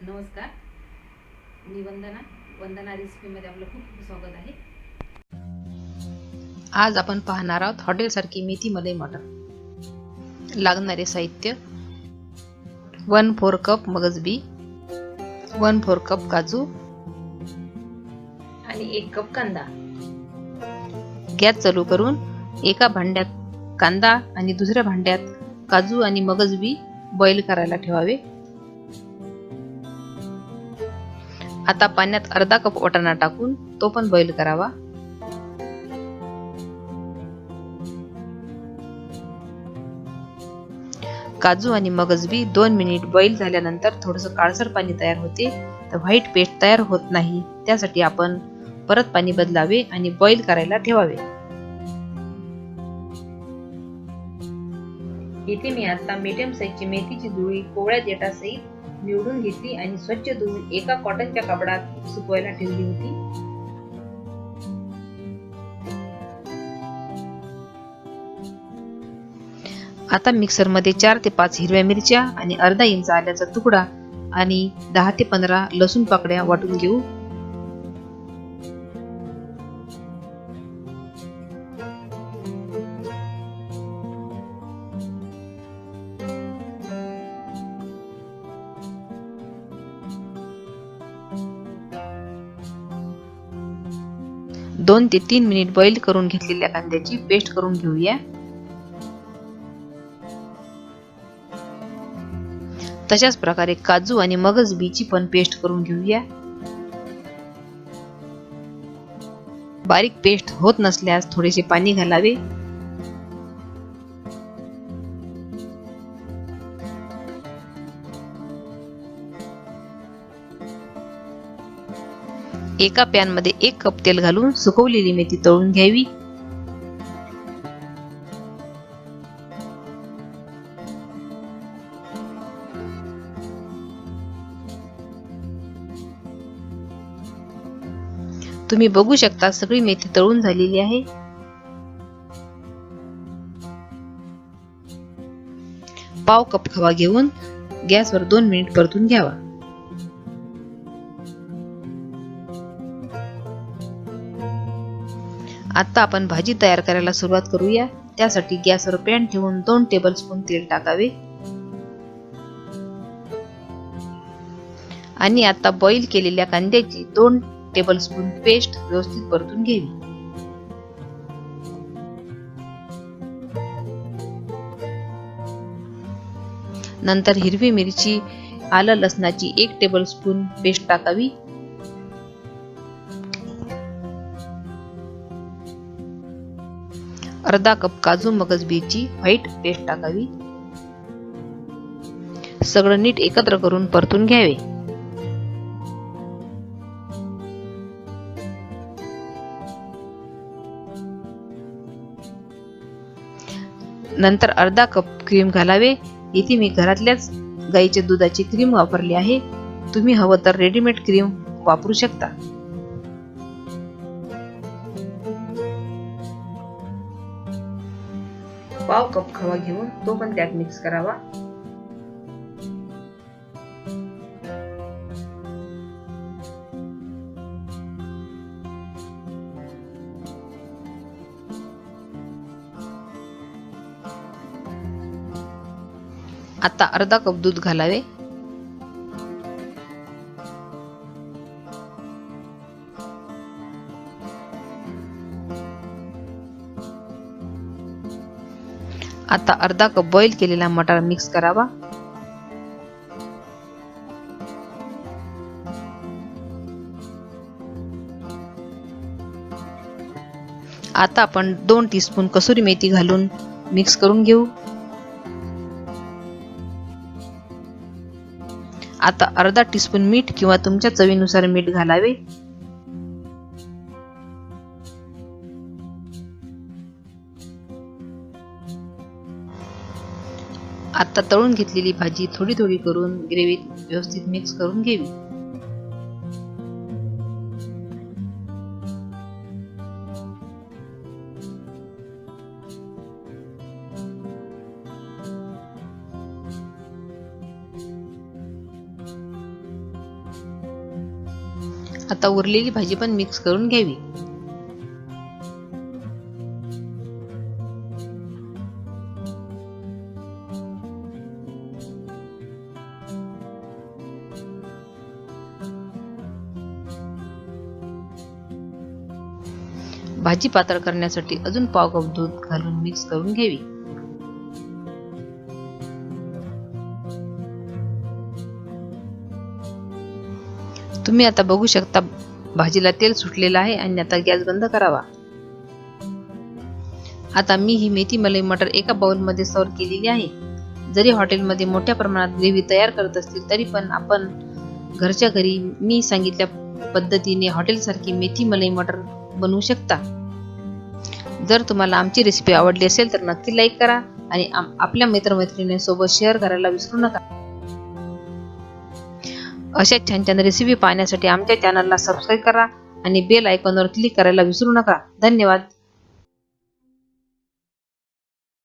नमस्कार, मी वंदना रेसिपीमध्ये आपलं खूप खूप स्वागत आहे. आज आपण पाहणार आहोत हॉटेलसारखी मेथी मध्ये मटर. लागणारे साहित्य: 1/4 कप मगज बी, 1/4 कप काजू आणि 1 कप कांदा. गॅस चालू करून एका भांड्यात कांदा आणि दुसऱ्या भांड्यात काजू आणि मगज बी बॉईल करायला ठेवावे. आता पाण्यात अर्धा कप वाटाणा टाकून तो पण बॉईल करावा. काजू आणि मगज बी 2 मिनिट बॉईल झाल्यानंतर थोडंसं काळसर पाणी तयार होते, तर व्हाईट पेस्ट तयार होत नाही. त्यासाठी आपण परत पाणी बदलावे आणि बॉईल करायला ठेवावे. इथे मी आता मीडियम साईजची मेथीची जुळी कोवळ्या देठासहित निवडून घेतली आणि स्वच्छ धुवून एका कॉटनच्या कापडात सुकवायला ठेवली होती. आता मिक्सर मध्ये 4 ते 5 हिरव्या मिरच्या आणि अर्धा इंच आल्याचा तुकडा आणि 10 ते 15 लसूण पाकळ्या वाटून घेऊ. दोन ते 3 मिनिट बॉईल करून घेतलेल्या कांद्याची पेस्ट करून घेऊया. तशाच प्रकारे काजू आणि मगज बीची पण पेस्ट करून घेऊया. बारीक पेस्ट होत नसल्यास थोडेसे पाणी घालावे. एका पॅन मध्ये 1 कप तेल घालून सुकवलेली मेथी तळून घ्यावी. तुम्ही बघू शकता सगळी मेथी तळून झालेली आहे. पाव कप खवा घेऊन गॅसवर 2 मिनिट परतून घ्यावा. आता आपण भाजी तयार करायला सुरुवात करूया. त्यासाठी गॅसवर पॅन ठेवून 2 टेबलस्पून तेल टाकावे आणि आता बॉईल केलेल्या कांद्याची 2 टेबलस्पून पेस्ट व्यवस्थित परतून घ्यावी. नंतर हिरवी मिरची, आलं लसणाची 1 टेबलस्पून पेस्ट टाकावी. अर्धा कप काजू मगज बीची व्हाईट पेस्ट टाकावी. सगळं नीट एकत्र करून परतून घ्यावे. नंतर अर्धा कप क्रीम घालावे. इथे मी घरातल्याच गाईच्या दुधाची क्रीम वापरली आहे. तुम्ही हवं तर रेडीमेड क्रीम वापरू शकता. पाव कप खवा घेऊन तो पण त्यात मिक्स करावा. आता अर्धा कप दूध घालावे. आता अर्धा कप बॉईल केलेला मटार मिक्स करावा. आता आपण 2 टीस्पून कसुरी मेथी घालून मिक्स करून घेऊ. आता अर्धा टीस्पून मीठ किंवा तुमच्या चवीनुसार मीठ घालावे. आता तळून घेतलेली भाजी थोडी थोडी करून ग्रेव्हीत व्यवस्थित मिक्स करून घ्यावी. आता उरलेली भाजी पण मिक्स करून घ्यावी. भाजी पातळ करण्यासाठी अजून पाव कप दूध घालून मिक्स करून घ्यावी. तुम्ही आता बघू शकता भाजीला तेल सुटलेलं आहे आणि आता गॅस बंद करावा. आता मी ही मेथी मलाई मटर एका बाउल मध्ये सर्व केलेली आहे. जरी हॉटेलमध्ये मोठ्या प्रमाणात ग्रेव्ही तयार करत असतील तरी पण आपण घरच्या घरी मी सांगितल्या पद्धतीने हॉटेलसारखी मेथी मलाई मटर बनवू शकता. जर तुम्हाला आमची रेसिपी आवडली असेल तर नक्की लाईक करा आणि आपल्या मित्रमैत्रिणींसोबत शेअर करायला विसरू नका. अशा छान छान रेसिपी पाहण्यासाठी आमच्या चॅनलला सबस्क्राईब करा आणि बेल आयकॉनवर क्लिक करायला विसरू नका. धन्यवाद.